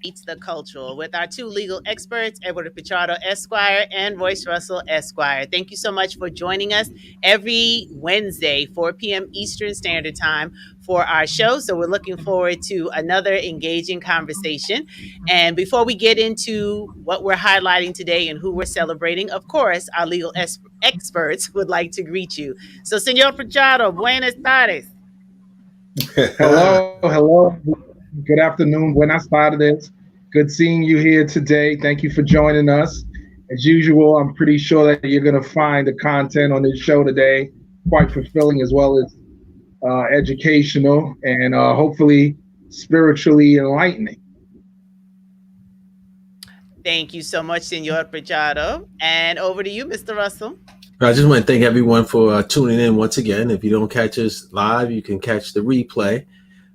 Meets the Cultural with our two legal experts, Edward Pichardo Esquire and Royce Russell Esquire. Thank you so much for joining us every Wednesday, 4 p.m. Eastern Standard Time for our show. So we're looking forward to another engaging conversation. And before we get into what we're highlighting today and who we're celebrating, of course, our legal experts would like to greet you. So, Senor Pichardo, buenas tardes. Hello, hello. Good afternoon. Buenas tardes. Good seeing you here today. Thank you for joining us. As usual, I'm pretty sure that you're going to find the content on this show today quite fulfilling as well as educational and hopefully spiritually enlightening. Thank you so much, Senor Pichardo. And over to you, Mr. Russell. I just want to thank everyone for tuning in once again. If you don't catch us live, you can catch the replay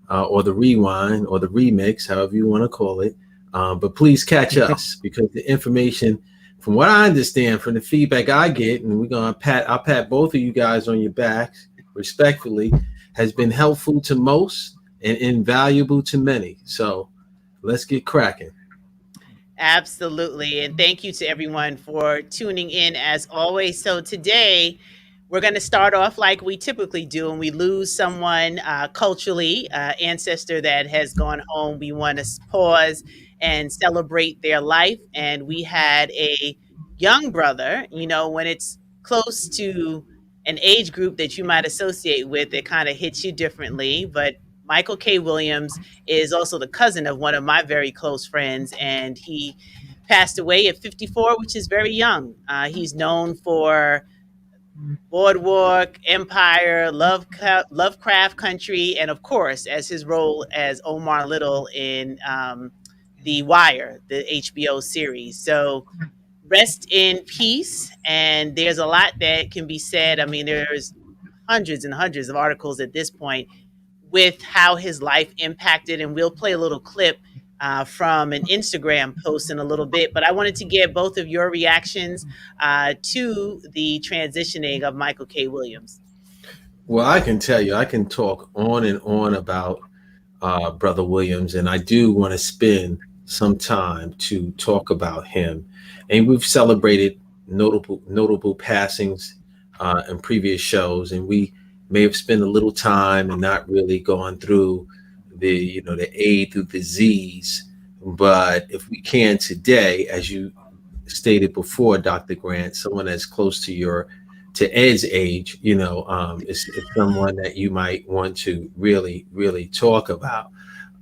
or the rewind or the remix, however you want to call it. But please catch us because the information, from what I understand, from the feedback I get, and I'll pat both of you guys on your backs respectfully, has been helpful to most and invaluable to many. So let's get cracking. Absolutely. And thank you to everyone for tuning in as always. So today we're going to start off like we typically do, and we lose someone culturally, ancestor that has gone home. We want to pause and celebrate their life. And we had a young brother, when it's close to an age group that you might associate with, it kind of hits you differently. But Michael K. Williams is also the cousin of one of my very close friends, and he passed away at 54, which is very young. He's known for Boardwalk, Empire, Lovecraft Country, and of course, as his role as Omar Little in The Wire, the HBO series. So rest in peace. And there's a lot that can be said. I mean, there's hundreds and hundreds of articles at this point with how his life impacted. And we'll play a little clip from an Instagram post in a little bit. But I wanted to get both of your reactions to the transitioning of Michael K. Williams. Well, I can tell you, I can talk on and on about Brother Williams, and I do want to spend some time to talk about him. And we've celebrated notable passings in previous shows, and we may have spent a little time and not really gone through the A through the Z's. But if we can today, as you stated before, Dr. Grant, someone that's close to Ed's age, is someone that you might want to really, really talk about.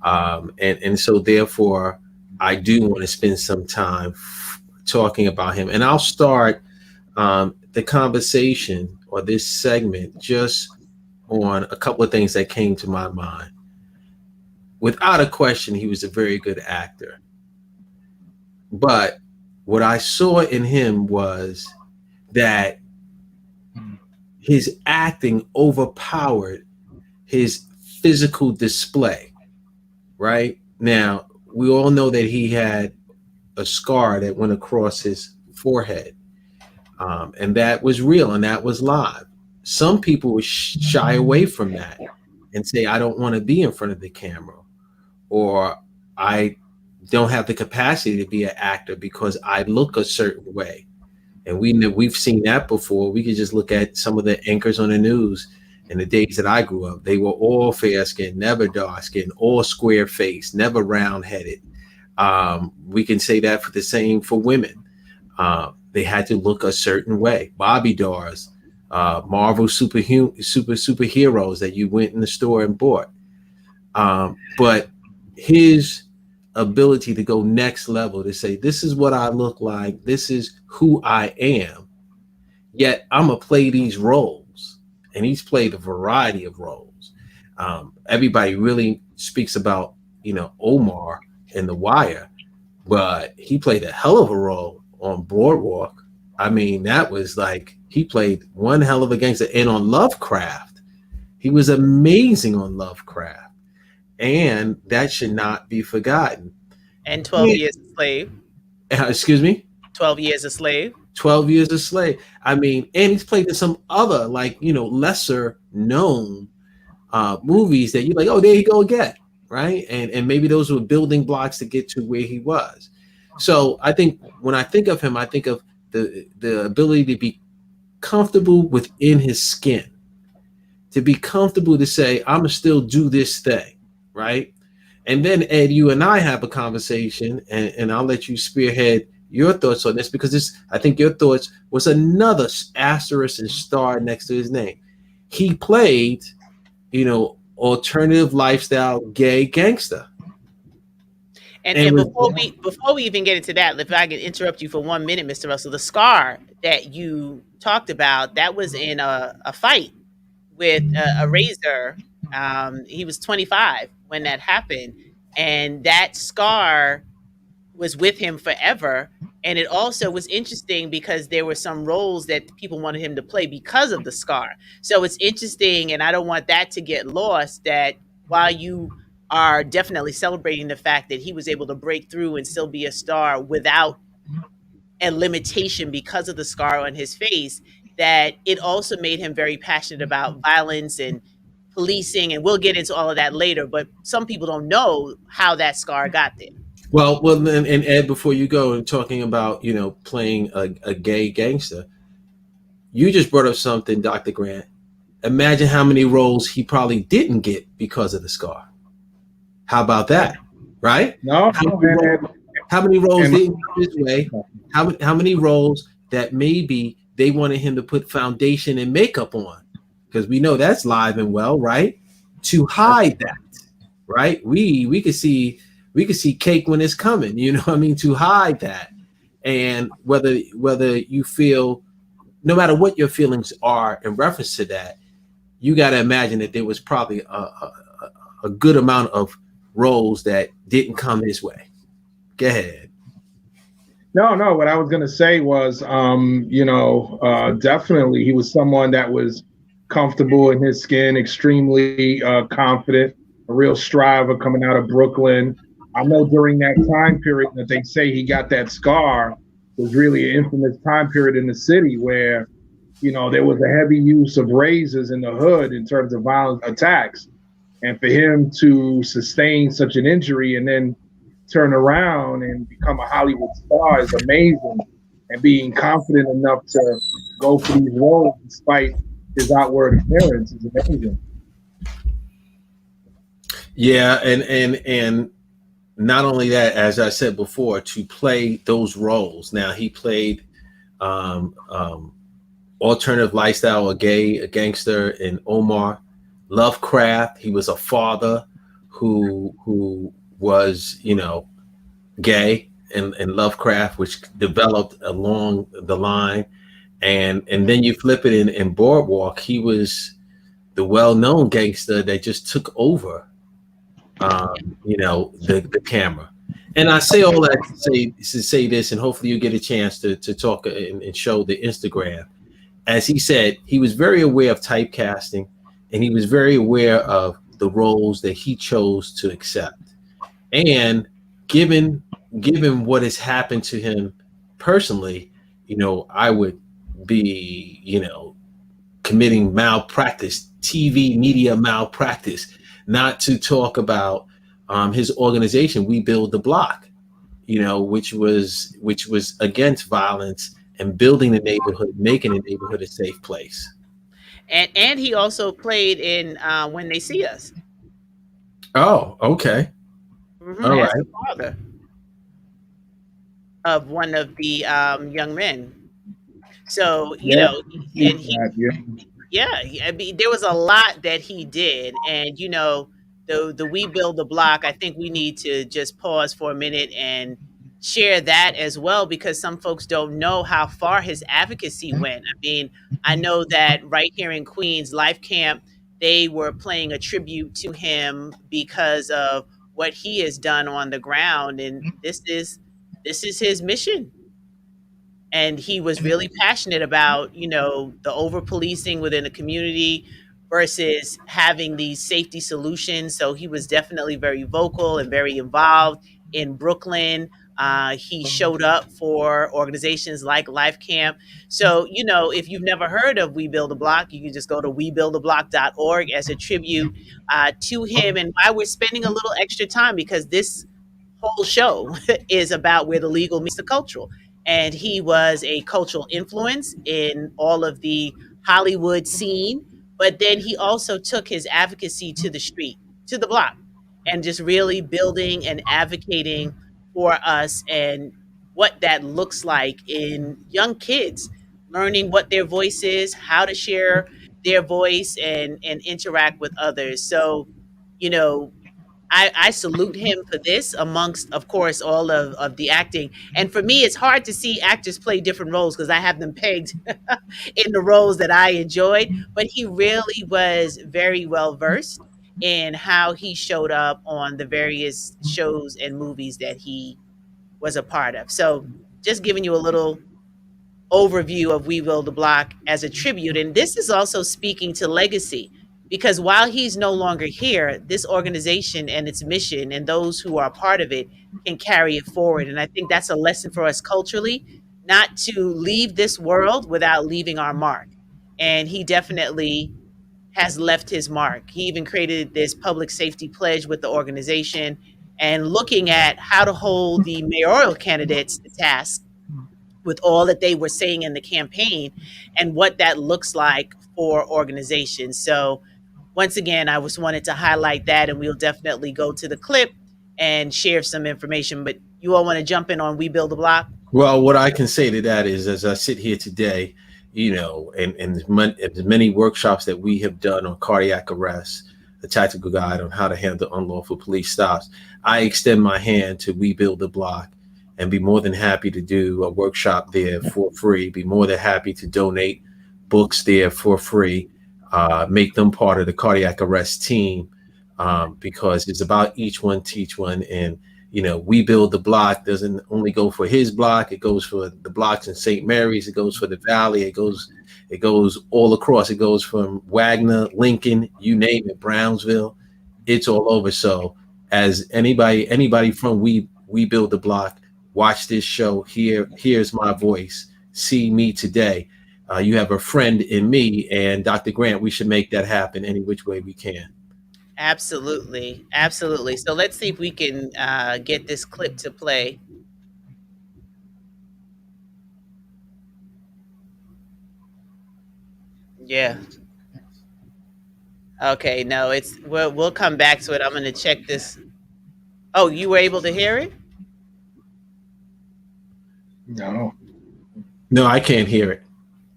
And so therefore, I do want to spend some time talking about him. And I'll start the conversation or this segment just on a couple of things that came to my mind. Without a question, he was a very good actor. But what I saw in him was that his acting overpowered his physical display, right? Now, we all know that he had a scar that went across his forehead. And that was real and that was live. Some people would shy away from that and say, I don't want to be in front of the camera, or I don't have the capacity to be an actor because I look a certain way. And we've seen that before. We could just look at some of the anchors on the news in the days that I grew up. They were all fair skinned, never dark skinned, all square faced, never round headed. We can say that for the same for women. They had to look a certain way. Bobby dolls, Marvel superheroes that you went in the store and bought. But his ability to go next level, to say, this is what I look like, this is who I am, yet I'm gonna play these roles. And he's played a variety of roles. Everybody really speaks about, Omar in The Wire, but he played a hell of a role on Boardwalk. I mean, that was like, he played one hell of a gangster. And on Lovecraft, he was amazing on Lovecraft. And that should not be forgotten. And 12 Years a Slave. Excuse me? 12 Years a Slave. 12 Years a Slave. I mean, and he's played in some other, lesser known movies that you're like, oh, there you go again, right? And maybe those were building blocks to get to where he was. So I think when I think of him, I think of the ability to be comfortable within his skin, to be comfortable to say, I'm gonna still do this thing, right? And then Ed, you and I have a conversation, and I'll let you spearhead your thoughts on this, because this, I think your thoughts was another asterisk and star next to his name. He played, alternative lifestyle gay gangster. And before we even get into that, if I can interrupt you for 1 minute, Mr. Russell, the scar that you talked about, that was in a fight with a Razor. He was 25 when that happened, and that scar was with him forever. And it also was interesting because there were some roles that people wanted him to play because of the scar. So it's interesting, and I don't want that to get lost, that while you are definitely celebrating the fact that he was able to break through and still be a star without a limitation because of the scar on his face, that it also made him very passionate about violence and policing. And we'll get into all of that later, but some people don't know how that scar got there. Well, and Ed, before you go and talking about, playing a gay gangster, you just brought up something, Dr. Grant. Imagine how many roles he probably didn't get because of the scar. How about that? Right? No, how many roles didn't go his way? How many roles that maybe they wanted him to put foundation and makeup on? Because we know that's live and well, right? To hide that, right? We could see cake when it's coming, to hide that. And whether you feel, no matter what your feelings are in reference to that, you got to imagine that there was probably a good amount of roles that didn't come his way. Go ahead. No. What I was going to say was, definitely he was someone that was comfortable in his skin, extremely confident, a real striver coming out of Brooklyn. I know during that time period that they say he got that scar was really an infamous time period in the city where, there was a heavy use of razors in the hood in terms of violent attacks. And for him to sustain such an injury and then turn around and become a Hollywood star is amazing. And being confident enough to go for these roles despite his outward appearance is amazing. Yeah, and not only that, as I said before, to play those roles. Now he played alternative lifestyle, a gangster in Omar. Lovecraft, he was a father who was, gay in Lovecraft, which developed along the line. And then you flip it in Boardwalk, he was the well-known gangster that just took over, the camera. And I say all that to say this, and hopefully you get a chance to talk and show the Instagram. As he said, he was very aware of typecasting, and he was very aware of the roles that he chose to accept. And given what has happened to him personally, I would be, committing malpractice, TV media malpractice, not to talk about his organization, We Build the Block, which was against violence and building the neighborhood, making the neighborhood a safe place. And he also played in When They See Us. Oh, okay. Mm-hmm, all right. The father of one of the young men. So, I mean, there was a lot that he did. And, the We Build the Block, I think we need to just pause for a minute and share that as well, because some folks don't know how far his advocacy went. I mean, I know that right here in Queens, Life Camp, they were playing a tribute to him because of what he has done on the ground. And this is his mission. And he was really passionate about, the over policing within the community versus having these safety solutions. So he was definitely very vocal and very involved in Brooklyn, He showed up for organizations like Life Camp. So, if you've never heard of We Build a Block, you can just go to webuildablock.org as a tribute to him. And why we're spending a little extra time, because this whole show is about where the legal meets the cultural. And he was a cultural influence in all of the Hollywood scene, but then he also took his advocacy to the street, to the block, and just really building and advocating for us and what that looks like in young kids, learning what their voice is, how to share their voice and interact with others. So, you know, I salute him for this, amongst, of course, all of the acting. And for me, it's hard to see actors play different roles because I have them pegged in the roles that I enjoyed. But he really was very well versed in how he showed up on the various shows and movies that he was a part of. So just giving you a little overview of We Will the Block as a tribute. And this is also speaking to legacy, because while he's no longer here, this organization and its mission and those who are a part of it can carry it forward. And I think that's a lesson for us culturally, not to leave this world without leaving our mark. And he definitely has left his mark. He even created this public safety pledge with the organization, and looking at how to hold the mayoral candidates to task with all that they were saying in the campaign and what that looks like for organizations. So once again, I just wanted to highlight that, and we'll definitely go to the clip and share some information. But you all want to jump in on We Build a Block? Well, what I can say to that is, as I sit here today, and as many workshops that we have done on cardiac arrest, a tactical guide on how to handle unlawful police stops, I extend my hand to We Build a Block and be more than happy to do a workshop there for free, be more than happy to donate books there for free, make them part of the cardiac arrest team, because it's about each one teach one. And We Build the Block doesn't only go for his block, it goes for the blocks in St. Mary's, it goes for the Valley, it goes all across, it goes from Wagner, Lincoln, you name it, Brownsville, it's all over. So as anybody from We Build the Block, watch this show, here's my voice, see me today. You have a friend in me, and Dr. Grant, we should make that happen any which way we can. Absolutely. Absolutely. So let's see if we can get this clip to play. Yeah. Okay. No, we'll come back to it. I'm going to check this. Oh, you were able to hear it? No, I can't hear it.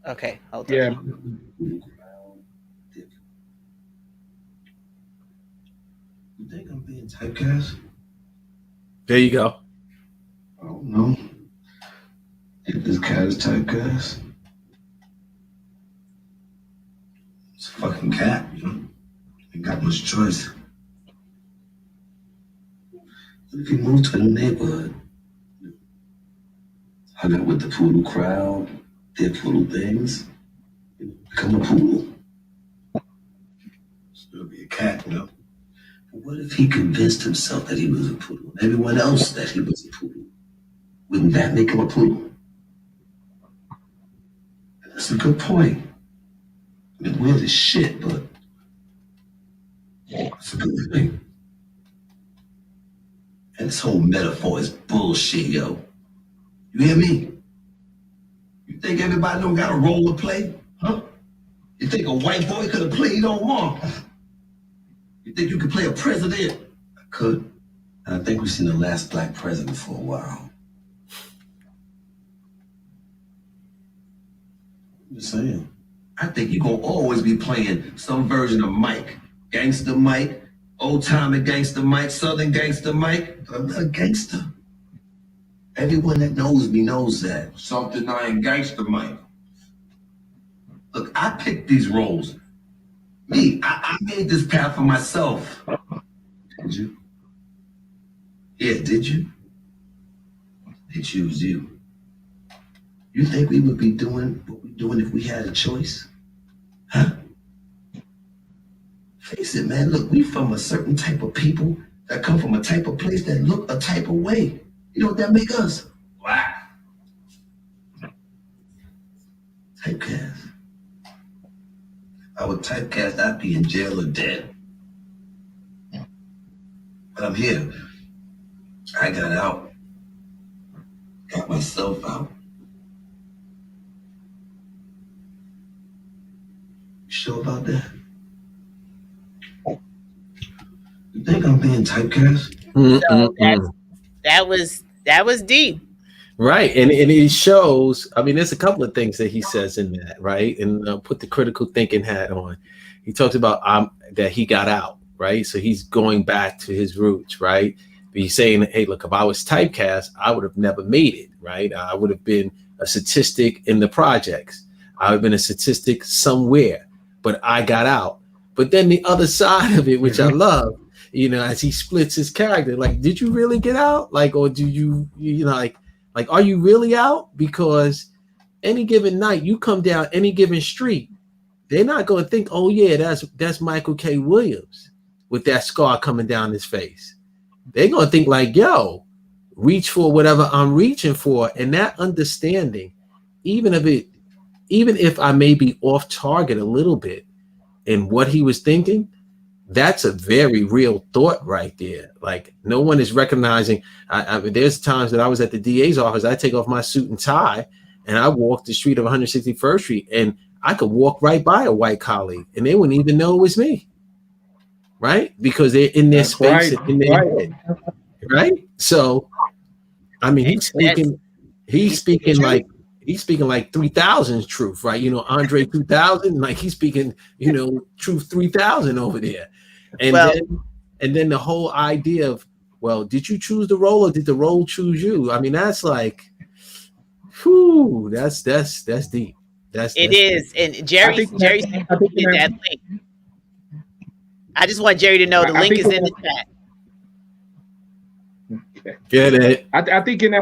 Okay. Hold on. Yeah. You think I'm being typecast? There you go. I don't know. If this cat is typecast, it's a fucking cat, Ain't got much choice. If you move to a new neighborhood, hung out with the poodle crowd, did poodle things, become a poodle. Still be a cat, But what if he convinced himself that he was a poodle, and everyone else that he was a poodle? Wouldn't that make him a poodle? That's a good point. I mean, weird as shit, but it's a good thing. And this whole metaphor is bullshit, yo. You hear me? You think everybody don't got a role to play? Huh? You think a white boy could have played Omar? You think you could play a president? I could. And I think we've seen the last black president for a while. I'm just saying. I think you're going to always be playing some version of Mike. Gangster Mike, old-timey gangster Mike, southern gangster Mike. But I'm not a gangster. Everyone that knows me knows that. Self-denying gangster Mike. Look, I picked these roles. Me, I made this path for myself. Did you? Yeah, did you? They choose you. You think we would be doing what we're doing if we had a choice? Huh? Face it, man. Look, we from a certain type of people that come from a type of place that look a type of way. You know what that make us? Wow. Typecast. If I would typecast, I'd be in jail or dead. But I'm here. I got out. Got myself out. You sure about that? You think I'm being typecast? So that was deep. Right, and it shows. I mean, there's a couple of things that he says in that, right? And put the critical thinking hat on. He talks about that he got out, right? So he's going back to his roots, right? But he's saying, hey, look, if I was typecast, I would have never made it, right? I would have been a statistic in the projects. I would have been a statistic somewhere, but I got out. But then the other side of it, which I love, you know, as he splits his character, like, did you really get out? Like, or do you know, like, are you really out? Because any given night, you come down any given street, they're not going to think, oh yeah, that's Michael K. Williams with that scar coming down his face. They're going to think like, yo, reach for whatever I'm reaching for. And that understanding, even if I may be off target a little bit in what he was thinking, that's a very real thought right there. Like, no one is recognizing. I mean, there's times that I was at the DA's office. I take off my suit and tie, and I walk the street of 161st Street, and I could walk right by a white colleague, and they wouldn't even know it was me, right? Because they're in their space, right, in their head, right? So, I mean, he's speaking like 3000's truth, right? You know, Andre 2000, like he's speaking, you know, truth 3000 over there. And then the whole idea of, well, did you choose the role or did the role choose you? I mean, that's like, whew, that's deep. It is. And Jerry did that link. I just want Jerry to know the link is in the chat. Get it. I think in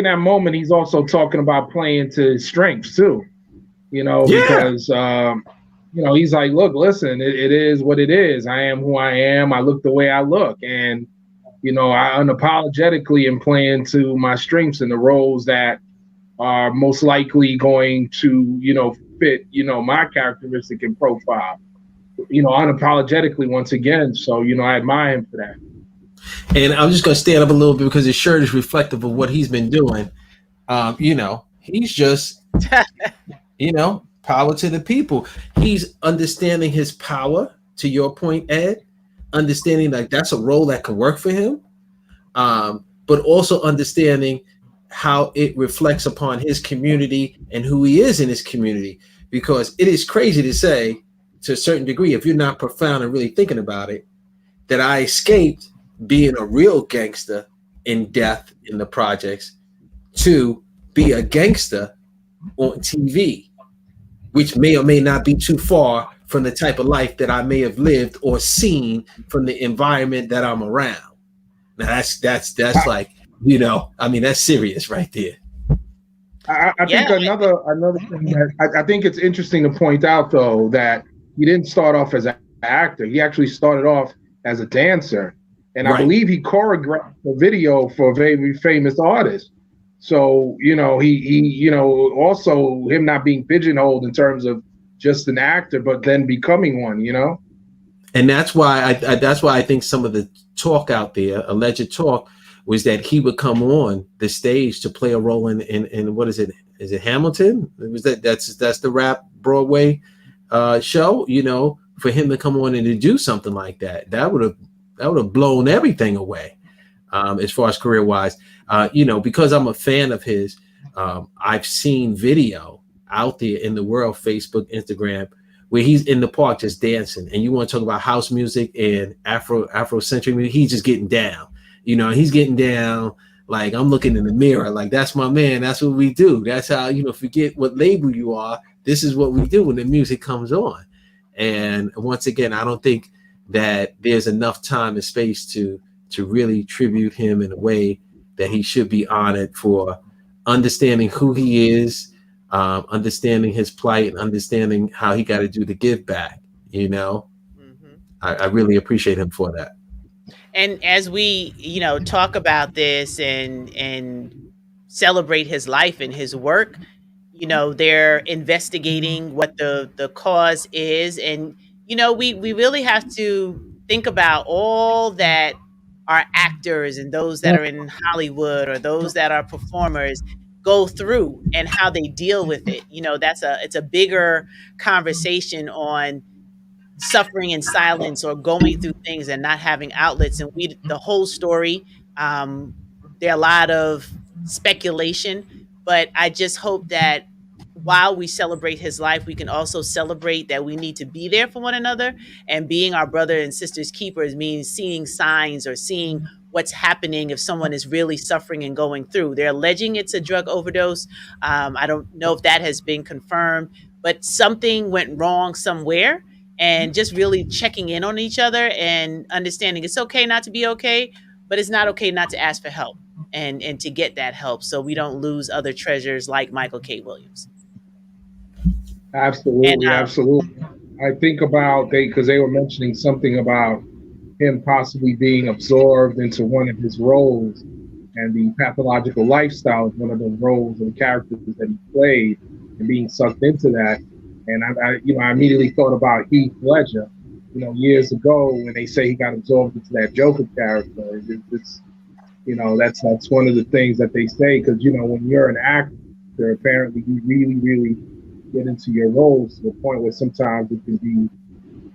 that moment he's also talking about playing to his strengths too. You know, because you know, he's like, look, listen, it is what it is. I am who I am. I look the way I look. And, you know, I unapologetically am playing to my strengths and the roles that are most likely going to, you know, fit, you know, my characteristic and profile, you know, unapologetically once again. So, you know, I admire him for that. And I'm just going to stand up a little bit because his shirt is reflective of what he's been doing. You know, he's just, you know, power to the people. He's understanding his power, to your point, Ed, understanding like that's a role that can work for him, but also understanding how it reflects upon his community and who he is in his community. Because it is crazy to say, to a certain degree, if you're not profound and really thinking about it, that I escaped being a real gangster in death in the projects to be a gangster on TV, which may or may not be too far from the type of life that I may have lived or seen from the environment that I'm around. Now that's like, you know, I mean, that's serious right there. I think another thing that I think it's interesting to point out, though, that he didn't start off as an actor. He actually started off as a dancer. And I believe he choreographed a video for a very famous artist. So, you know, he you know, also him not being pigeonholed in terms of just an actor, but then becoming one, you know? And that's why I think some of the talk out there, alleged talk, was that he would come on the stage to play a role in what is it? Is it Hamilton? Was that's the rap Broadway show, you know, for him to come on and to do something like that. That would have blown everything away, as far as career wise. You know, because I'm a fan of his, I've seen video out there in the world, Facebook, Instagram, where he's in the park just dancing. And you want to talk about house music and Afrocentric music, he's just getting down. You know, he's getting down like I'm looking in the mirror, like that's my man. That's what we do. That's how, you know, forget what label you are. This is what we do when the music comes on. And once again, I don't think that there's enough time and space to really tribute him in a way that he should be honored for understanding who he is, understanding his plight, and understanding how he got to do the give back. You know, I really appreciate him for that. And as we, talk about this and celebrate his life and his work, they're investigating what the cause is, and we really have to think about all that our actors and those that are in Hollywood or those that are performers go through and how they deal with it. It's a bigger conversation on suffering in silence or going through things and not having outlets. And the whole story, there are a lot of speculation, but I just hope that while we celebrate his life, we can also celebrate that we need to be there for one another. And being our brother and sisters keepers means seeing signs or seeing what's happening if someone is really suffering and going through. They're alleging it's a drug overdose. I don't know if that has been confirmed, but something went wrong somewhere, and just really checking in on each other and understanding it's okay not to be okay, but it's not okay not to ask for help and to get that help so we don't lose other treasures like Michael K. Williams. And Absolutely, absolutely. I think about because they were mentioning something about him possibly being absorbed into one of his roles, and the pathological lifestyle is one of the roles or the characters that he played, and being sucked into that. And I immediately thought about Heath Ledger, years ago when they say he got absorbed into that Joker character. That's one of the things that they say, because when you're an actor, apparently you really, really get into your roles to the point where sometimes it can be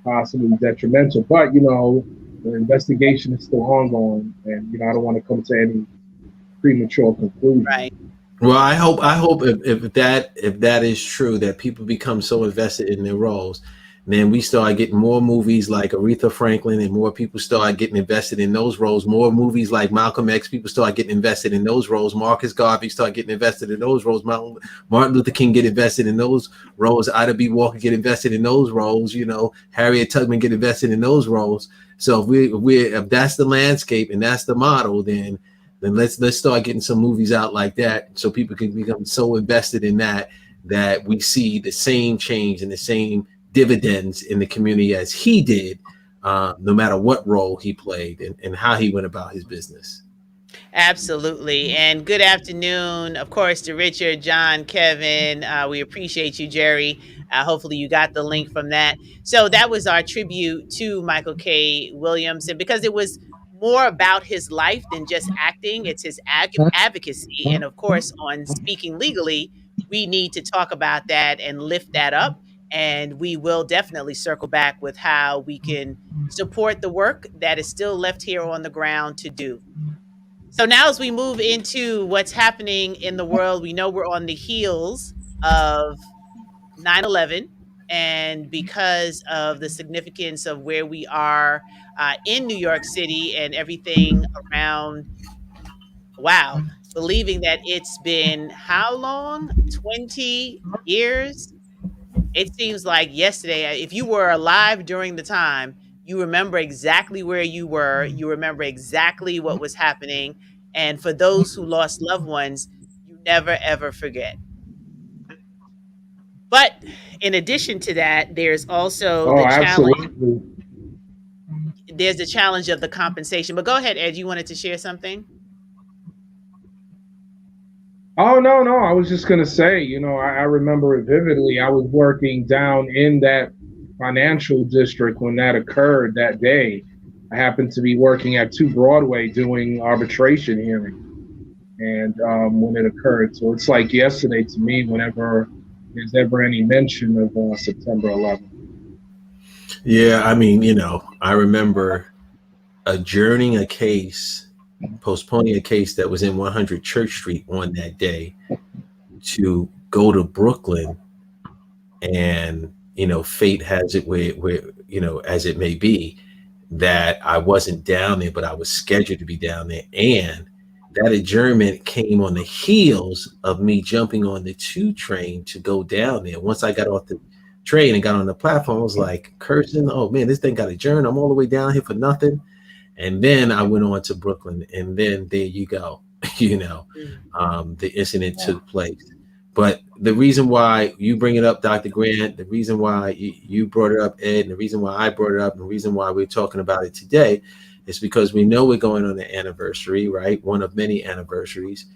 possibly detrimental. But the investigation is still ongoing, and I don't want to come to any premature conclusion. right. Well, I hope if that is true, that people become so invested in their roles, then we start getting more movies like Aretha Franklin, and more people start getting invested in those roles. More movies like Malcolm X, people start getting invested in those roles. Marcus Garvey start getting invested in those roles. Martin Luther King get invested in those roles. Ida B. Walker get invested in those roles. Harriet Tubman get invested in those roles. So if that's the landscape and that's the model, then let's start getting some movies out like that, so people can become so invested in that we see the same change and the same dividends in the community as he did, no matter what role he played and how he went about his business. Absolutely. And good afternoon, of course, to Richard, John, Kevin. We appreciate you, Jerry. Hopefully you got the link from that. So that was our tribute to Michael K. Williams. And because it was more about his life than just acting, it's his advocacy. And of course, on Speaking Legally, we need to talk about that and lift that up. And we will definitely circle back with how we can support the work that is still left here on the ground to do. So now, as we move into what's happening in the world, we know we're on the heels of 9/11, and because of the significance of where we are in New York City and everything around, wow, believing that it's been how long? 20 years? It seems like yesterday. If you were alive during the time, you remember exactly where you were. You remember exactly what was happening. And for those who lost loved ones, you never, ever forget. But in addition to that, there's also Oh, the challenge. absolutely. There's the challenge of the compensation. But go ahead, Ed. You wanted to share something? Oh, no, no. I was just going to say, I remember it vividly. I was working down in that financial district when that occurred that day. I happened to be working at 2 Broadway doing arbitration hearing, and when it occurred. So it's like yesterday to me whenever there's ever any mention of September 11th. Yeah, I mean, I remember adjourning a case, postponing a case that was in 100 Church Street on that day to go to Brooklyn, and fate has it where as it may be, that I wasn't down there, but I was scheduled to be down there, and that adjournment came on the heels of me jumping on the 2 train to go down there. Once I got off the train and got on the platform, I was like cursing, oh man, this thing got adjourned. I'm all the way down here for nothing. And then I went on to Brooklyn, and then there you go. The incident took place. But the reason why you bring it up, Dr. Grant, the reason why you brought it up, Ed, and the reason why I brought it up, and the reason why we're talking about it today It's because we know we're going on an anniversary, right? One of many anniversaries.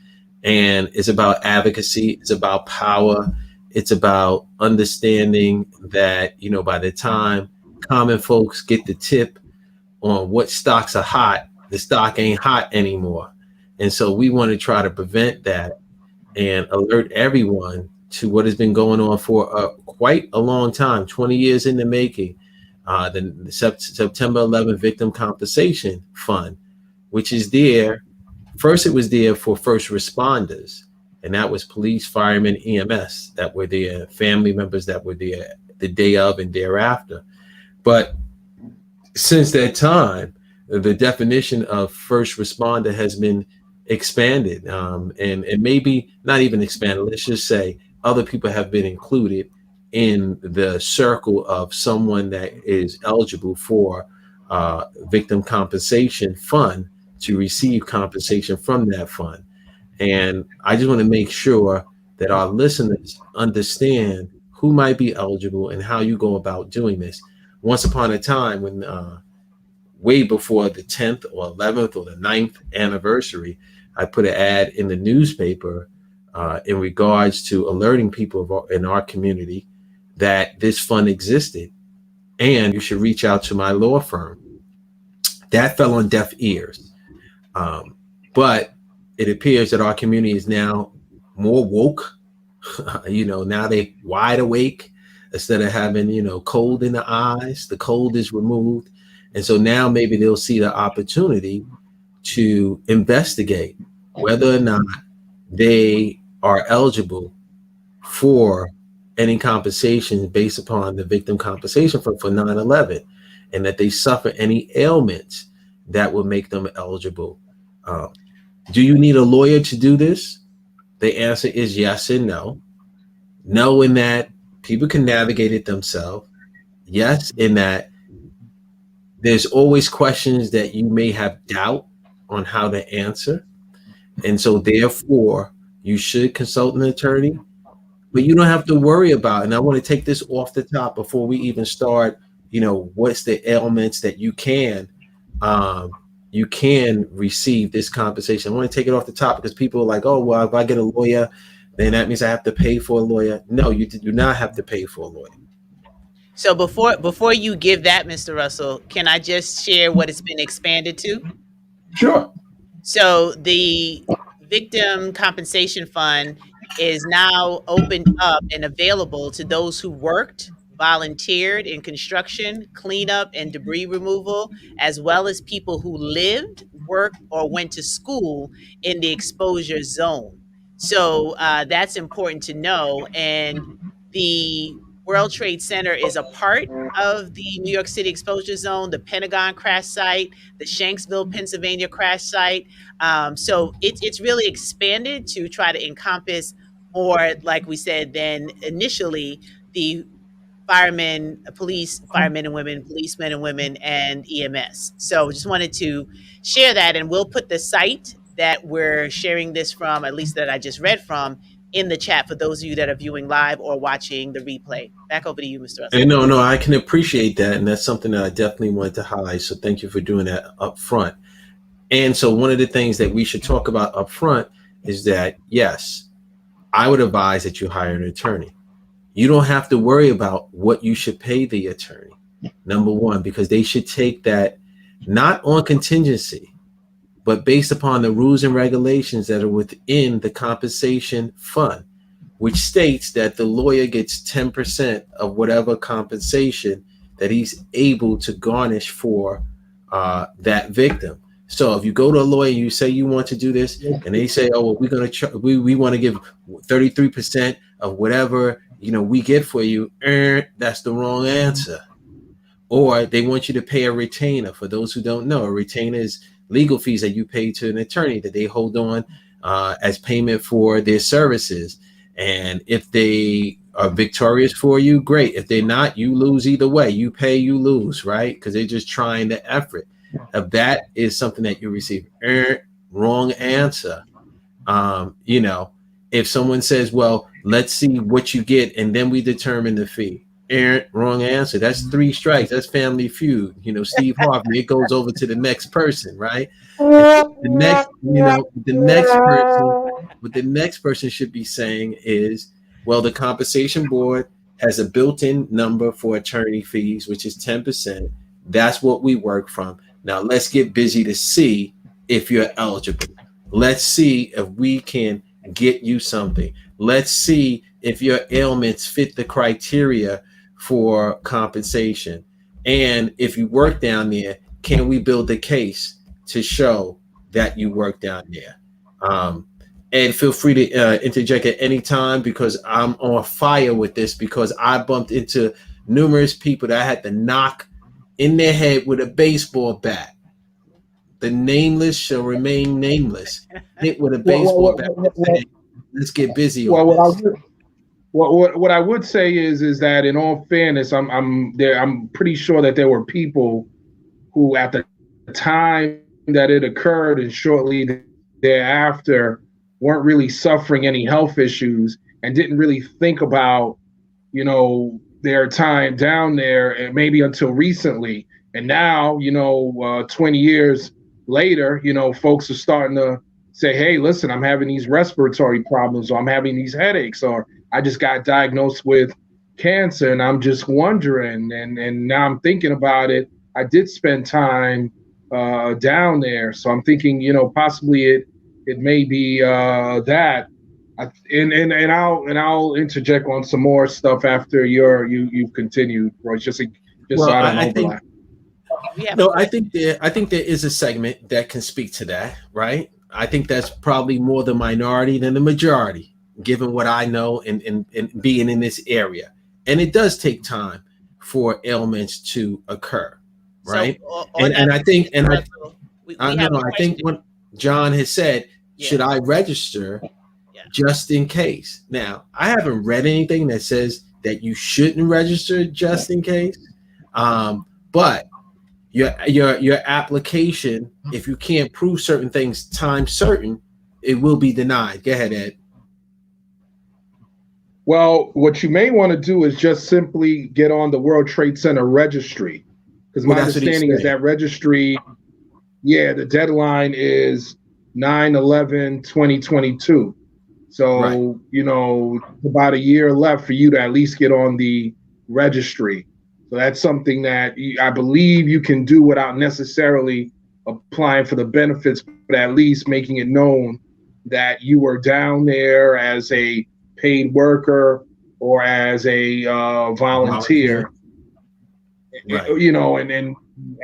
And it's about advocacy. It's about power. It's about understanding that, by the time common folks get the tip on what stocks are hot, the stock ain't hot anymore. And so we want to try to prevent that and alert everyone to what has been going on for quite a long time, 20 years in the making. The September 11th Victim Compensation Fund, which is there. First, it was there for first responders, and that was police, firemen, EMS that were there, family members that were there the day of and thereafter. But since that time, the definition of first responder has been expanded, and maybe not even expanded. Let's just say other people have been included in the circle of someone that is eligible for victim compensation fund to receive compensation from that fund. And I just want to make sure that our listeners understand who might be eligible and how you go about doing this. Once upon a time, when way before the 10th or 11th or the 9th anniversary, I put an ad in the newspaper in regards to alerting people in our community that this fund existed and you should reach out to my law firm. That fell on deaf ears. But it appears that our community is now more woke. Now they wide awake instead of having, cold in the eyes. The cold is removed. And so now maybe they'll see the opportunity to investigate whether or not they are eligible for any compensation based upon the victim compensation for 9/11, and that they suffer any ailments that will make them eligible. Do you need a lawyer to do this? The answer is yes and no. No, in that people can navigate it themselves. Yes, in that there's always questions that you may have doubt on how to answer. And so therefore, you should consult an attorney, but you don't have to worry about, and I want to take this off the top before we even start, what's the ailments that you can receive this compensation. I want to take it off the top because people are like, oh, well, if I get a lawyer, then that means I have to pay for a lawyer. No, you do not have to pay for a lawyer. So before you give that, Mr. Russell, can I just share what it's been expanded to? Sure. So the Victim Compensation Fund is now opened up and available to those who worked, volunteered in construction, cleanup, and debris removal, as well as people who lived, worked, or went to school in the exposure zone. So that's important to know. And the World Trade Center is a part of the New York City exposure zone, the Pentagon crash site, the Shanksville, Pennsylvania crash site. So it's really expanded to try to encompass more, like we said, than initially the firemen and women, policemen and women, and EMS. So just wanted to share that, and we'll put the site that we're sharing this from, at least that I just read from, in the chat for those of you that are viewing live or watching the replay. Back over to you, Mr. Russell. And no, I can appreciate that. And that's something that I definitely wanted to highlight. So thank you for doing that up front. And so one of the things that we should talk about up front is that, yes, I would advise that you hire an attorney. You don't have to worry about what you should pay the attorney, number one, because they should take that not on contingency, but based upon the rules and regulations that are within the compensation fund, which states that the lawyer gets 10% of whatever compensation that he's able to garnish for that victim. So if you go to a lawyer, you say you want to do this, and they say, oh, well, we want to give 33% of whatever we get for you. That's the wrong answer. Or they want you to pay a retainer. For those who don't know, a retainer is legal fees that you pay to an attorney that they hold on as payment for their services. And if they are victorious for you, great. If they're not, you lose either way. You pay, you lose, right? Because they're just trying the effort. If that is something that you receive, wrong answer. If someone says, well, let's see what you get and then we determine the fee. Aaron, wrong answer. That's 3 strikes. That's Family Feud. Steve Harvey. It goes over to the next person, right? And the next, what the next person should be saying is, well, the compensation board has a built-in number for attorney fees, which is 10%. That's what we work from. Now let's get busy to see if you're eligible. Let's see if we can get you something. Let's see if your ailments fit the criteria for compensation. And if you work down there, can we build a case to show that you work down there? And feel free to interject at any time, because I'm on fire with this, because I bumped into numerous people that I had to knock in their head with a baseball bat. The nameless shall remain nameless. Hit with a baseball bat. Let's get busy on this. What I would say is that, in all fairness, I'm pretty sure that there were people who, at the time that it occurred and shortly thereafter, weren't really suffering any health issues and didn't really think about, their time down there, and maybe until recently. And now, 20 years later, folks are starting to say, hey, listen, I'm having these respiratory problems, or I'm having these headaches, or I just got diagnosed with cancer, and I'm just wondering. And now I'm thinking about it. I did spend time down there. So I'm thinking, possibly it may be that. And I'll interject on some more stuff after you've continued, Royce. Just so I don't overlap. I think there is a segment that can speak to that, right? I think that's probably more the minority than the majority, given what I know and being in this area. And it does take time for ailments to occur, right? So, I think what John has said, should I register just in case? Now, I haven't read anything that says that you shouldn't register just in case, but your application, if you can't prove certain things time certain, it will be denied. Go ahead, Ed. Well, what you may want to do is just simply get on the World Trade Center registry, because my understanding is that registry, the deadline is 9/11/2022. So, about a year left for you to at least get on the registry. So that's something that I believe you can do without necessarily applying for the benefits, but at least making it known that you were down there as a paid worker or as a volunteer. Right. And then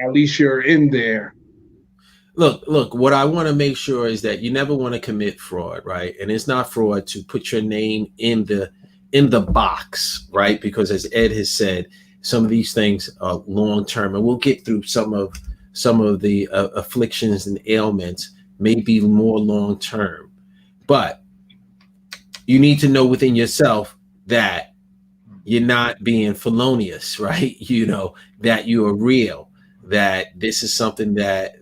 at least you're in there. Look, what I want to make sure is that you never want to commit fraud, right? And it's not fraud to put your name in the box, right? Because as Ed has said, some of these things are long term, and we'll get through some of the afflictions and ailments may be more long term. But you need to know within yourself that you're not being felonious, right? That you are real, that this is something that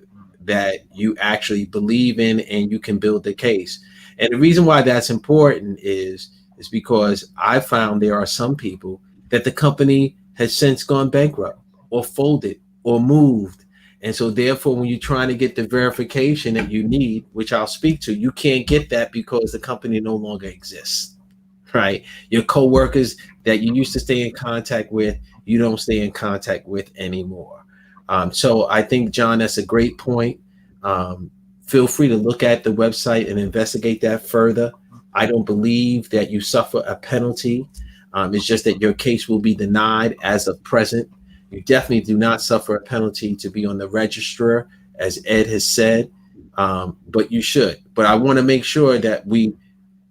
you actually believe in and you can build the case. And the reason why that's important is because I found there are some people that the company has since gone bankrupt or folded or moved. And so therefore, when you're trying to get the verification that you need, which I'll speak to, you can't get that because the company no longer exists, right? Your coworkers that you used to stay in contact with, you don't stay in contact with anymore. So I think, John, that's a great point. Feel free to look at the website and investigate that further. I don't believe that you suffer a penalty. It's just that your case will be denied as of present. You definitely do not suffer a penalty to be on the registrar, as Ed has said, but you should. But I want to make sure that we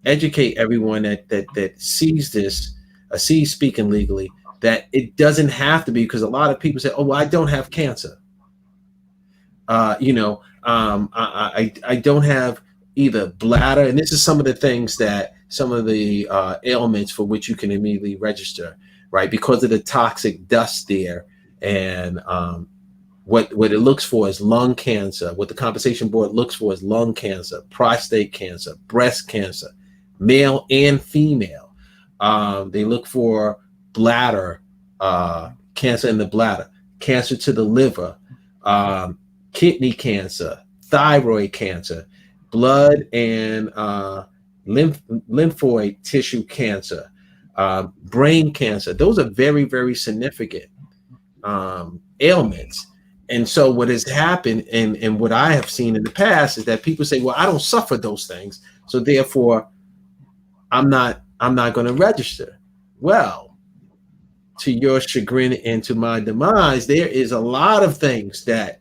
educate everyone that sees this, sees Speaking Legally, that it doesn't have to be, because a lot of people say, oh, well, I don't have cancer. I don't have either bladder, and this is some of the things that some of the ailments for which you can immediately register, right? Because of the toxic dust there, and what it looks for is lung cancer. What the compensation board looks for is lung cancer, prostate cancer, breast cancer, male and female. They look for bladder cancer in the bladder, cancer to the liver, kidney cancer, thyroid cancer, blood and lymphoid tissue cancer, brain cancer. Those are very, very significant ailments. And so what has happened and what I have seen in the past is that people say, well, I don't suffer those things, so therefore I'm not going to register. Well, to your chagrin and to my demise, there is a lot of things that,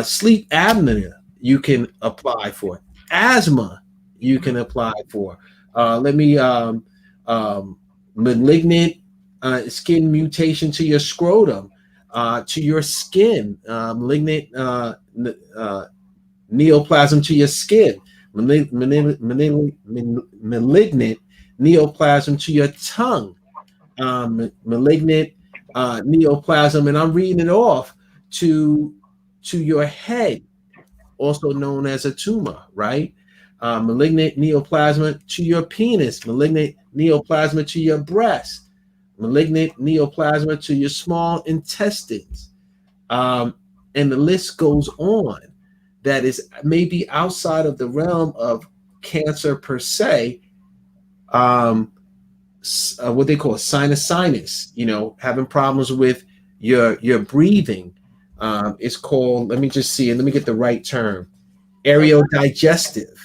sleep apnea you can apply for, asthma you can apply for. Malignant skin mutation to your scrotum, to your skin, malignant neoplasm to your skin, malignant neoplasm to your tongue, malignant neoplasm, and I'm reading it off, to your head, also known as a tumor, right? Malignant neoplasm to your penis, malignant neoplasm to your breast, malignant neoplasm to your small intestines, and the list goes on. That is maybe outside of the realm of cancer per se. What they call sinus, having problems with your breathing. It's called, let me just see, and let me get the right term, aerodigestive,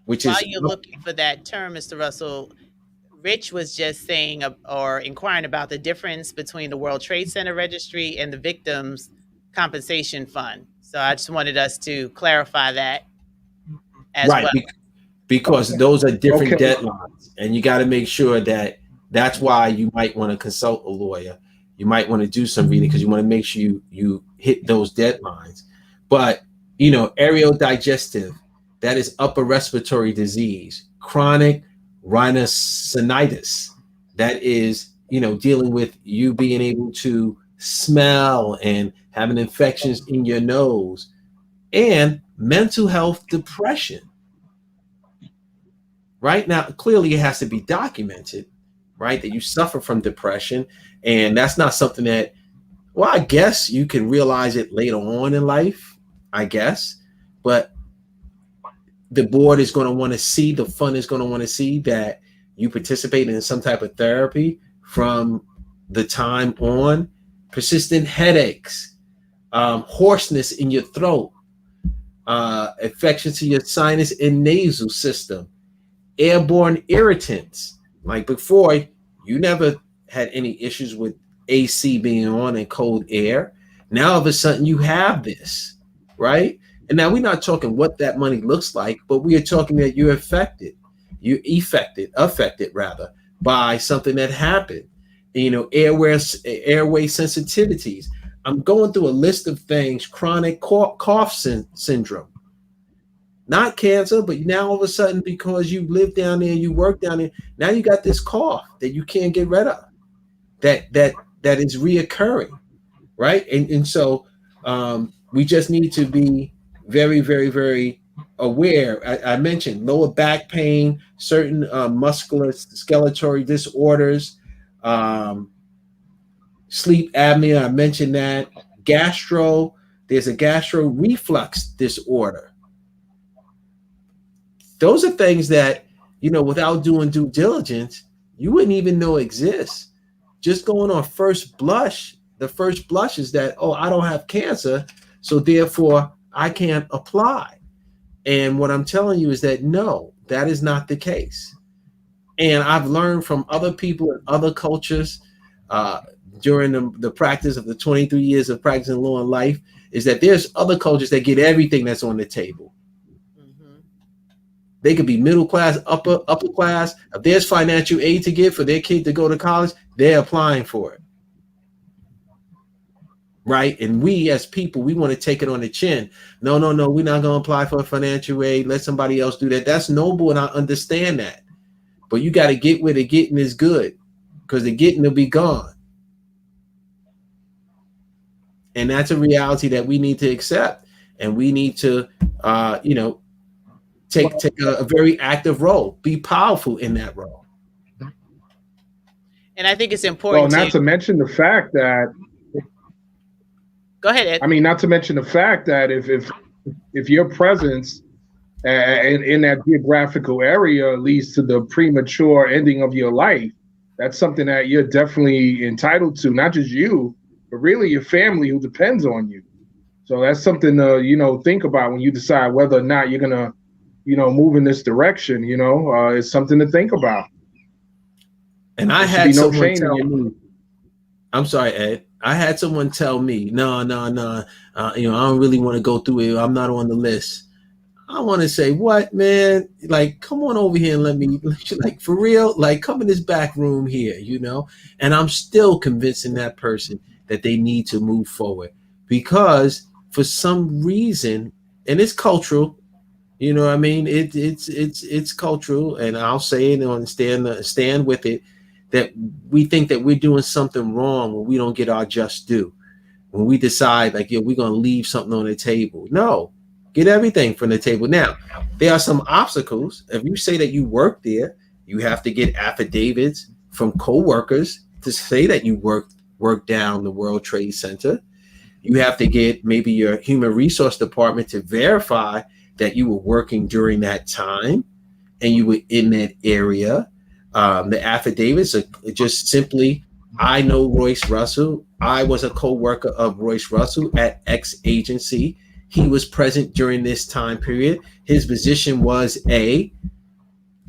which While is. you're looking for that term, Mr. Russell, Rich was just saying or inquiring about the difference between the World Trade Center Registry and the Victims Compensation Fund. So I just wanted us to clarify that as right, well. Because those are different deadlines, and you got to make sure that's why you might want to consult a lawyer. You might want to do some reading because you want to make sure you hit those deadlines. But aerodigestive, that is upper respiratory disease, chronic rhinosinusitis, that is dealing with you being able to smell and having infections in your nose, and mental health depression. Right now, clearly it has to be documented, right, that you suffer from depression. And that's not something that, well, I guess you can realize it later on in life, I guess. But the board is going to want to see, the fund is going to want to see that you participate in some type of therapy from the time on. Persistent headaches, hoarseness in your throat, infections to your sinus and nasal system, airborne irritants. Like before, you never had any issues with AC being on and cold air. Now all of a sudden you have this, right? And now we're not talking what that money looks like, but we are talking that you're affected rather by something that happened. Airway sensitivities. I'm going through a list of things, chronic cough syndrome. Not cancer, but now all of a sudden, because you live down there, you work down there, now you got this cough that you can't get rid of, that is reoccurring, right? And so we just need to be very, very, very aware. I mentioned lower back pain, certain musculoskeletal disorders, sleep apnea. I mentioned that. There's a gastro reflux disorder. Those are things that, without doing due diligence, you wouldn't even know exist. Just going on first blush, the first blush is that, oh, I don't have cancer, so therefore I can't apply. And what I'm telling you is that, no, that is not the case. And I've learned from other people in other cultures during the practice of the 23 years of practicing law in life, is that there's other cultures that get everything that's on the table. They could be middle class, upper class. If there's financial aid to give for their kid to go to college, they're applying for it. Right? And we as people, we want to take it on the chin. No, we're not going to apply for financial aid. Let somebody else do that. That's noble, and I understand that. But you got to get where the getting is good, because the getting will be gone. And that's a reality that we need to accept. And we need to, take a very active role, be powerful in that role. And I think it's Well, important not to to mention the fact that, go ahead, Ed. I mean, not to mention the fact that if your presence in that geographical area leads to the premature ending of your life, that's something that you're definitely entitled to. Not just you, but really your family who depends on you. So that's something to think about when you decide whether or not you're gonna move in this direction. It's something to think about. And I There should had be no someone shame in tell your me, move. I'm sorry, Ed. I had someone tell me, no, no, no, I don't really want to go through it. I'm not on the list. I want to say, what, man? Like, come on over here and let me, like, for real, like, come in this back room here, And I'm still convincing that person that they need to move forward because for some reason, and it's cultural, you know what I mean? It's cultural, and I'll say it and stand with it that we think that we're doing something wrong when we don't get our just due. When we decide like, we're gonna leave something on the table. No, get everything from the table. Now, there are some obstacles. If you say that you work there, you have to get affidavits from co-workers to say that you work down the World Trade Center. You have to get maybe your human resource department to verify that you were working during that time and you were in that area. The affidavits are just simply, I know Royce Russell. I was a co-worker of Royce Russell at X agency. He was present during this time period. His position was A.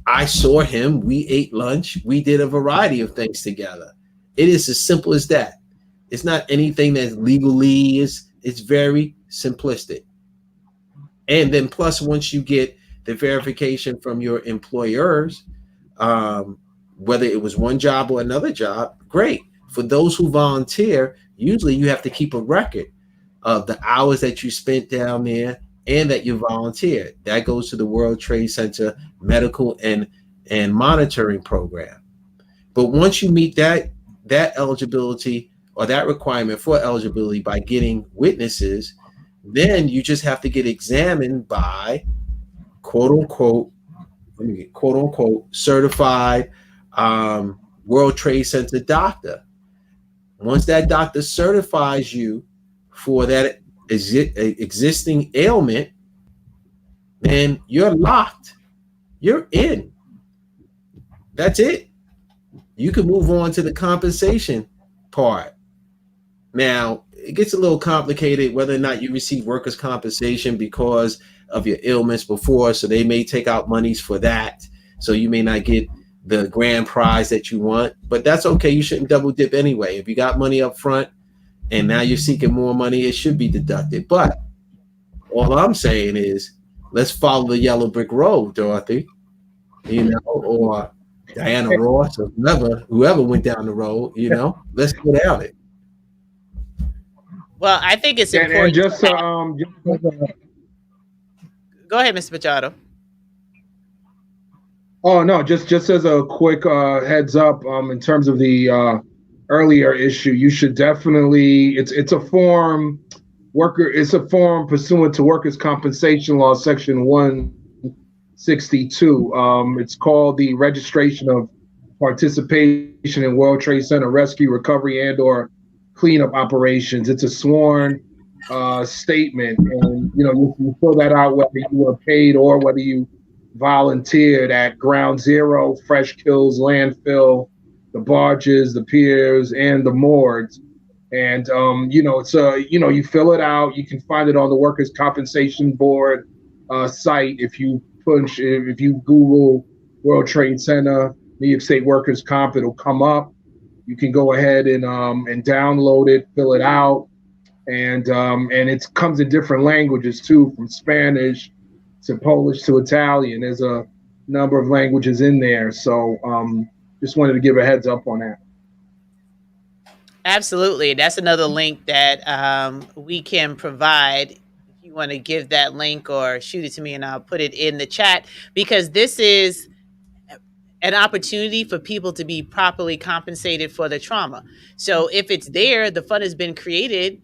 I saw him. We ate lunch. We did a variety of things together. It is as simple as that. It's not anything that legally it's very simplistic. And then plus, once you get the verification from your employers, whether it was one job or another job, great. For those who volunteer, usually you have to keep a record of the hours that you spent down there and that you volunteered. That goes to the World Trade Center medical and monitoring program. But once you meet that eligibility or that requirement for eligibility by getting witnesses, then you just have to get examined by quote unquote certified World Trade Center doctor. Once that doctor certifies you for that existing ailment, then you're locked. You're in. That's it. You can move on to the compensation part. Now, it gets a little complicated whether or not you receive workers' compensation because of your ailments before, so they may take out monies for that. So you may not get the grand prize that you want, but that's okay. You shouldn't double dip anyway. If you got money up front and now you're seeking more money, it should be deducted. But all I'm saying is, let's follow the yellow brick road, Dorothy, or Diana Ross or whoever went down the road, let's go down it. Well, I think it's And important. just Go ahead, Mr. Machado. oh no, just as a quick heads up, in terms of the earlier issue, you should definitely it's a form pursuant to Workers' Compensation Law, Section 162. It's called the Registration of Participation in World Trade Center Rescue, Recovery, and/or Cleanup Operations. It's a sworn statement, and you fill that out whether you were paid or whether you volunteered at Ground Zero, Fresh Kills, Landfill, the barges, the piers, and the morgues. And it's you fill it out. You can find it on the Workers' Compensation Board site. If you Google World Trade Center, New York State Workers' Comp, it'll come up. You can go ahead and download it, fill it out, and it comes in different languages too, from Spanish to Polish to Italian. There's a number of languages in there, so just wanted to give a heads up on that. Absolutely. That's another link that we can provide. If you want to give that link or shoot it to me and I'll put it in the chat, because this is an opportunity for people to be properly compensated for the trauma. So if it's there, the fund has been created.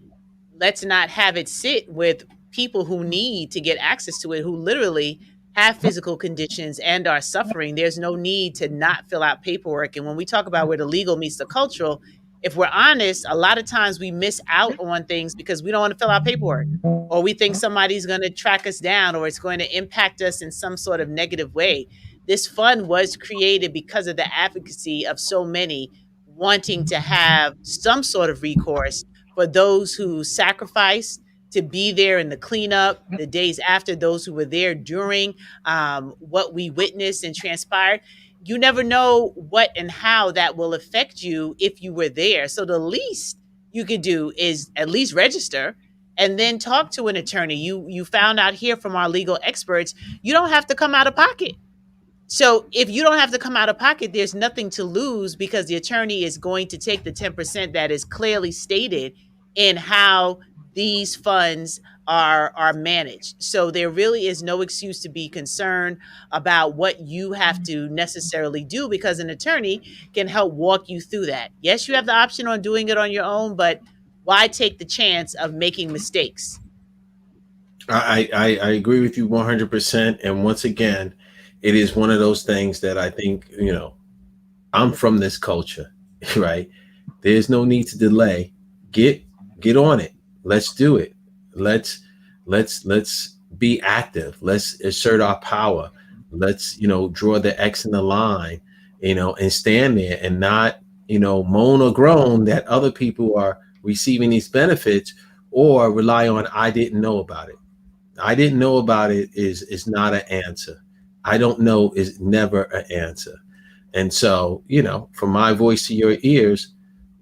Let's not have it sit with people who need to get access to it, who literally have physical conditions and are suffering, there's no need to not fill out paperwork. And when we talk about where the legal meets the cultural, if we're honest, a lot of times we miss out on things because we don't want to fill out paperwork, or we think somebody's going to track us down, or it's going to impact us in some sort of negative way. This fund was created because of the advocacy of so many wanting to have some sort of recourse for those who sacrificed to be there in the cleanup, the days after, those who were there during what we witnessed and transpired. You never know what and how that will affect you if you were there. So the least you could do is at least register and then talk to an attorney. You found out here from our legal experts, you don't have to come out of pocket. So if you don't have to come out of pocket, there's nothing to lose because the attorney is going to take the 10% that is clearly stated in how these funds are managed. So there really is no excuse to be concerned about what you have to necessarily do, because an attorney can help walk you through that. Yes, you have the option on doing it on your own, but why take the chance of making mistakes? I agree with you 100%. And once again, it is one of those things that I think, I'm from this culture, right? There's no need to delay. Get on it. Let's do it. Let's be active. Let's assert our power. Let's, draw the X in the line, and stand there and not, moan or groan that other people are receiving these benefits, or rely on, I didn't know about it. I didn't know about it is not an answer. I don't know is never an answer. And so, from my voice to your ears,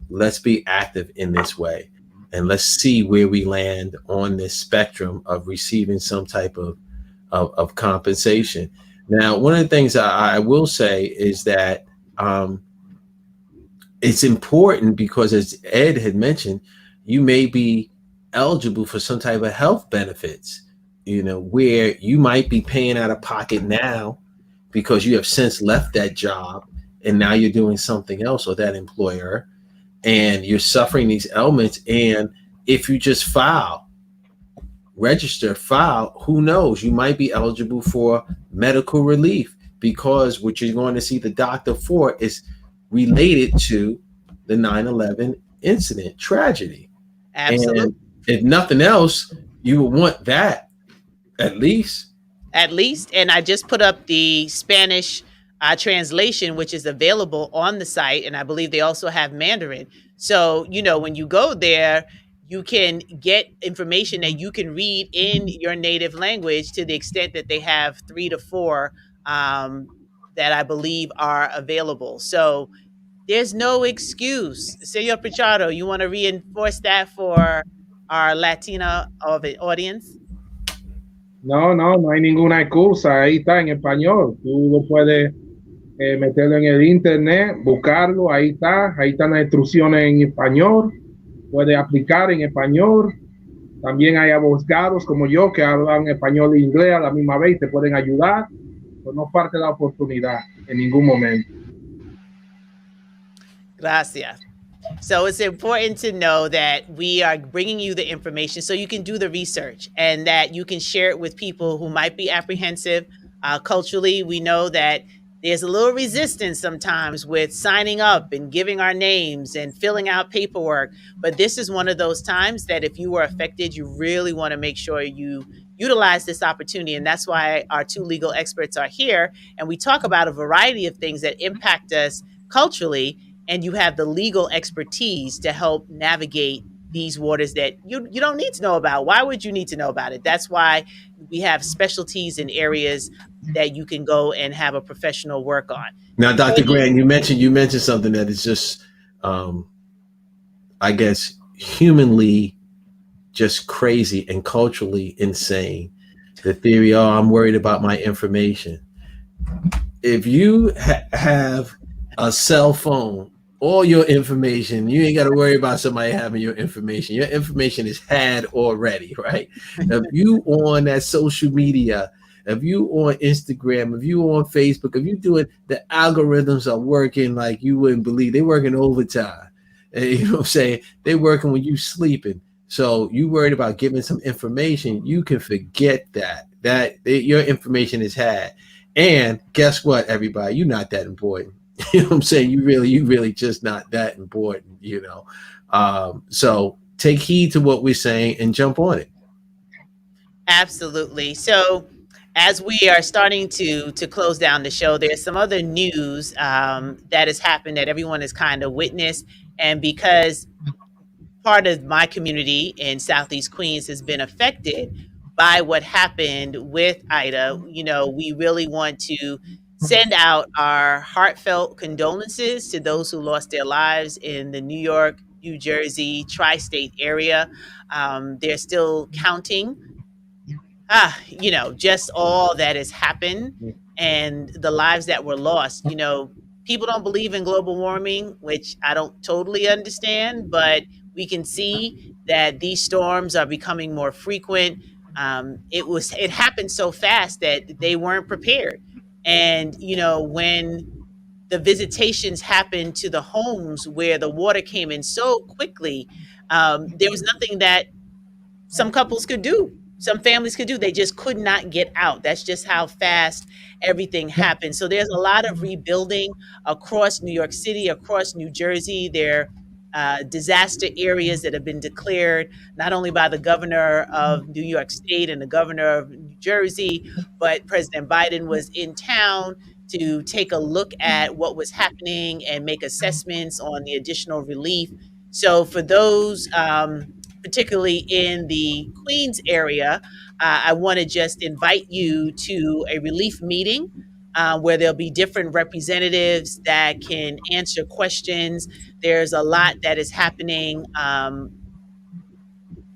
let's be active in this way. And let's see where we land on this spectrum of receiving some type of compensation. Now, one of the things I will say is that it's important because, as Ed had mentioned, you may be eligible for some type of health benefits, where you might be paying out of pocket now because you have since left that job and now you're doing something else with that employer, and you're suffering these ailments. And if you just register, who knows, you might be eligible for medical relief, because what you're going to see the doctor for is related to the 9/11 incident tragedy. Absolutely. And if nothing else, you would want that at least. And I just put up the Spanish translation, which is available on the site. And I believe they also have Mandarin. So, when you go there, you can get information that you can read in your native language, to the extent that they have 3 to 4 that I believe are available. So there's no excuse. Senor Pichardo, you want to reinforce that for our Latina audience? No hay ninguna excusa. Ahí está en español. Tú lo puedes meterlo en el internet, buscarlo. Ahí están las instrucciones en español. Puedes aplicar en español. También hay abogados como yo que hablan español e inglés a la misma vez, te pueden ayudar. Pues no parte la oportunidad en ningún momento. Gracias. So it's important to know that we are bringing you the information so you can do the research, and that you can share it with people who might be apprehensive. Culturally, we know that there's a little resistance sometimes with signing up and giving our names and filling out paperwork. But this is one of those times that if you were affected, you really want to make sure you utilize this opportunity. And that's why our 2 legal experts are here. And we talk about a variety of things that impact us culturally. And you have the legal expertise to help navigate these waters that you don't need to know about. Why would you need to know about it? That's why we have specialties in areas that you can go and have a professional work on. Now, Dr. Grant, you mentioned something that is just, I guess, humanly just crazy and culturally insane. The theory, I'm worried about my information. If you have a cell phone, all your information, you ain't got to worry about somebody having your information. Your information is had already, right? If you on that social media, if you on Instagram, if you on Facebook, if you doing, the algorithms are working like you wouldn't believe. They're working overtime. And, you know what I'm saying? They're working when you sleeping. So you worried about giving some information, you can forget that. your information is had. And guess what, everybody? You're not that important. You know what I'm saying? You really just not that important, you know. So take heed to what we're saying and jump on it. Absolutely. So, as we are starting to close down the show, there's some other news that has happened that everyone has kind of witnessed, and because part of my community in Southeast Queens has been affected by what happened with Ida, you know, we really want to send out our heartfelt condolences to those who lost their lives in the New York, New Jersey, tri state area. They're still counting, you know, just all that has happened and the lives that were lost. You know, people don't believe in global warming, which I don't totally understand, but we can see that these storms are becoming more frequent. It happened so fast that they weren't prepared. And, you know, when the visitations happened to the homes where the water came in so quickly, there was nothing that some couples could do, some families could do. They just could not get out. That's just how fast everything happened. So there's a lot of rebuilding across New York City, across New Jersey. There are disaster areas that have been declared not only by the governor of New York State and the governor of New Jersey, but President Biden was in town to take a look at what was happening and make assessments on the additional relief. So for those, particularly in the Queens area, I want to just invite you to a relief meeting where there'll be different representatives that can answer questions. There's a lot that is happening,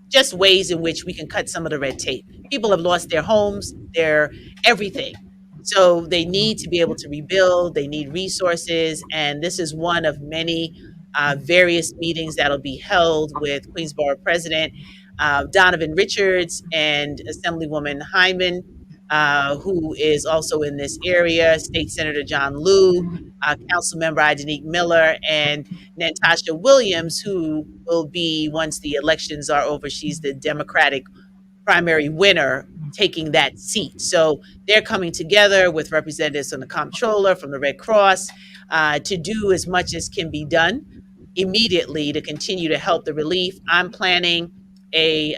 just ways in which we can cut some of the red tape. People have lost their homes, their everything. So they need to be able to rebuild, they need resources, and this is one of many various meetings that'll be held with Queensborough President Donovan Richards and Assemblywoman Hyman, who is also in this area, State Senator John Liu, Councilmember Idanique Miller, and Natasha Williams, who will be, once the elections are over, she's the Democratic primary winner taking that seat. So they're coming together with representatives from the comptroller, from the Red Cross, to do as much as can be done immediately to continue to help the relief. I'm planning a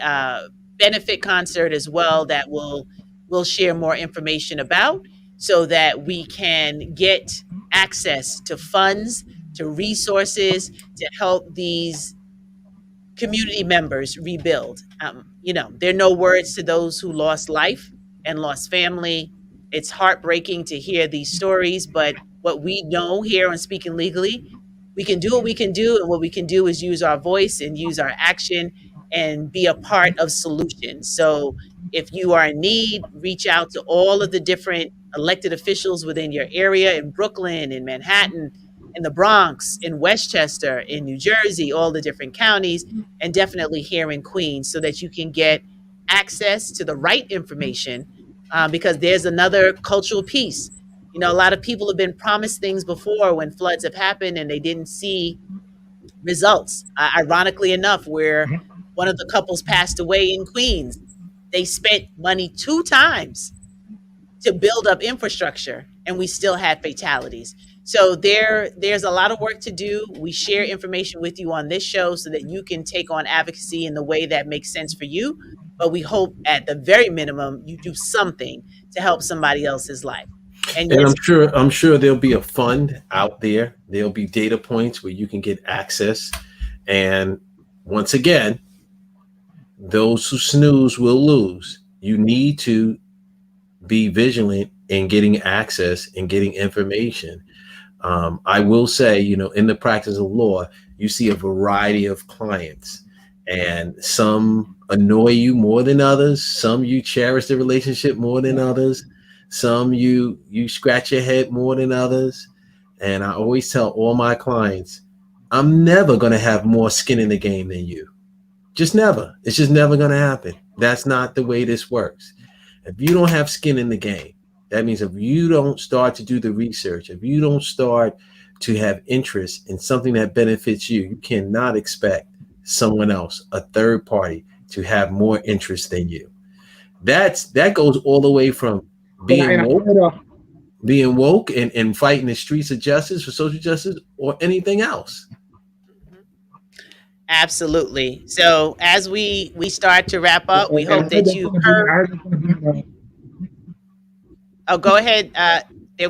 benefit concert as well that we'll share more information about so that we can get access to funds, to resources to help these community members rebuild. You know, there are no words to those who lost life and lost family. It's heartbreaking to hear these stories, but what we know here on Speaking Legally, we can do what we can do, and what we can do is use our voice and use our action and be a part of solutions. So if you are in need, reach out to all of the different elected officials within your area in Brooklyn, in Manhattan, in the Bronx, in Westchester, in New Jersey, all the different counties, and definitely here in Queens, so that you can get access to the right information, because there's another cultural piece. You know, a lot of people have been promised things before when floods have happened and they didn't see results. Ironically enough, where one of the couples passed away in Queens, they spent money 2 times to build up infrastructure, and we still had fatalities. So there's a lot of work to do. We share information with you on this show so that you can take on advocacy in the way that makes sense for you. But we hope at the very minimum you do something to help somebody else's life. And I'm sure there'll be a fund out there. There'll be data points where you can get access. And once again, those who snooze will lose. You need to be vigilant in getting access and getting information. I will say, you know, in the practice of law, you see a variety of clients, and some annoy you more than others. Some you cherish the relationship more than others. Some you scratch your head more than others. And I always tell all my clients, I'm never going to have more skin in the game than you. Just never. It's just never going to happen. That's not the way this works. If you don't have skin in the game, that means if you don't start to do the research, if you don't start to have interest in something that benefits you, you cannot expect someone else, a third party, to have more interest than you. that goes all the way from being I woke, heard, and fighting the streets of justice for social justice or anything else. Absolutely. So as we start to wrap up, we and I hope heard that there's you gonna be, heard. I heard there's gonna be, Oh, go ahead.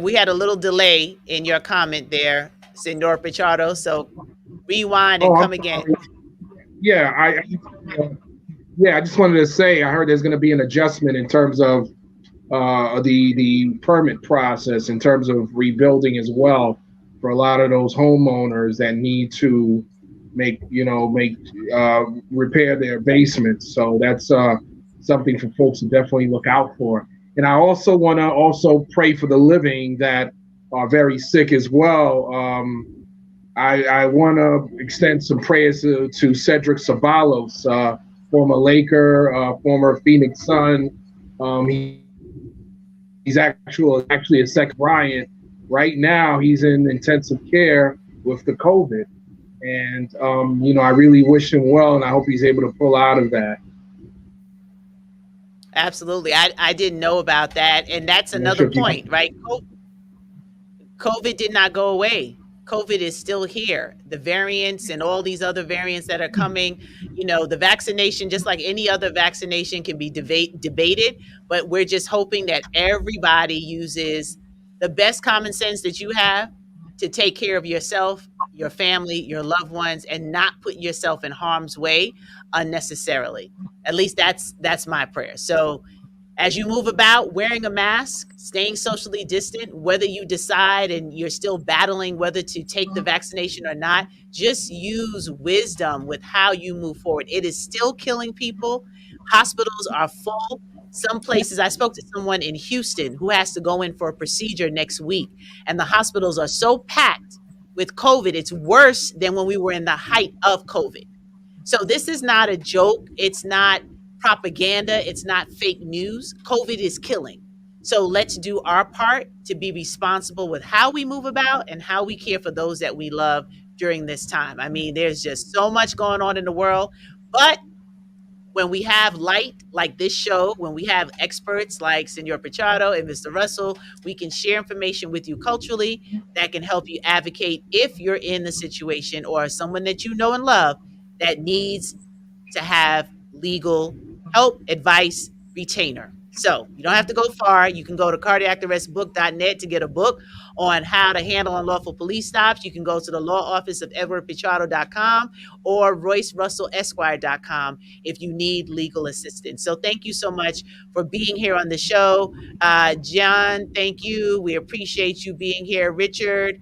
We had a little delay in your comment there, Senor Pichardo. So rewind and oh, come I'm again. sorry. Yeah, I just wanted to say I heard there's going to be an adjustment in terms of the permit process in terms of rebuilding as well for a lot of those homeowners that need to make repair their basements. So that's something for folks to definitely look out for. And I also want to pray for the living that are very sick as well. I want to extend some prayers to Cedric Ceballos, former Laker, former Phoenix Sun. He's actually a second Bryant. Right now, he's in intensive care with the COVID. And, I really wish him well, and I hope he's able to pull out of that. Absolutely. I didn't know about that. And that's another point, right? COVID did not go away. COVID is still here. The variants and all these other variants that are coming, the vaccination, just like any other vaccination, can be debated, but we're just hoping that everybody uses the best common sense that you have to take care of yourself, your family, your loved ones, and not put yourself in harm's way unnecessarily. At least that's my prayer. So as you move about, wearing a mask, staying socially distant, whether you decide and you're still battling whether to take the vaccination or not, just use wisdom with how you move forward. It is still killing people. Hospitals are full. Some places, I spoke to someone in Houston who has to go in for a procedure next week, and the hospitals are so packed with COVID. It's worse than when we were in the height of COVID. So this is not a joke. It's not propaganda. It's not fake news. COVID is killing. So let's do our part to be responsible with how we move about and how we care for those that we love during this time. I mean, there's just so much going on in the world, but when we have light like this show, when we have experts like Senor Pichardo and Mr. Russell, we can share information with you culturally that can help you advocate if you're in the situation or someone that you know and love that needs to have legal help, advice, retainer. So you don't have to go far. You can go to cardiacarrestbook.net to get a book on how to handle unlawful police stops. You can go to the law office of edwardpichardo.com or roycerussellesquire.com if you need legal assistance. So thank you so much for being here on the show. John, thank you. We appreciate you being here. Richard,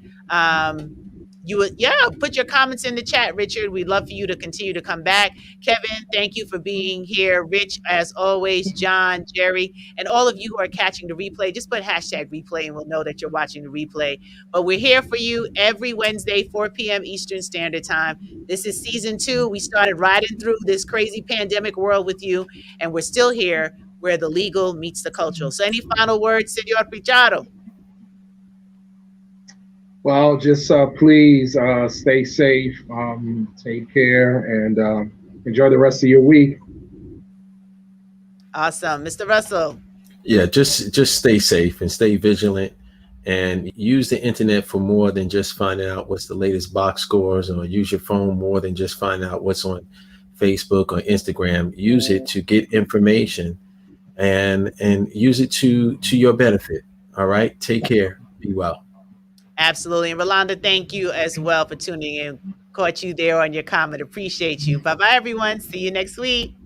put your comments in the chat, Richard. We'd love for you to continue to come back. Kevin, thank you for being here. Rich, as always, John, Jerry, and all of you who are catching the replay, just put hashtag replay and we'll know that you're watching the replay. But we're here for you every Wednesday, 4 p.m. Eastern Standard Time. This is season 2. We started riding through this crazy pandemic world with you, and we're still here where the legal meets the cultural. So any final words, Senor Pichardo? Well, just please stay safe, take care, and enjoy the rest of your week. Awesome. Mr. Russell. Yeah, just stay safe and stay vigilant and use the internet for more than just finding out what's the latest box scores, or use your phone more than just finding out what's on Facebook or Instagram. Use it to get information and use it to your benefit. All right. Take care. Be well. Absolutely. And Rolanda, thank you as well for tuning in. Caught you there on your comment. Appreciate you. Bye-bye, everyone. See you next week.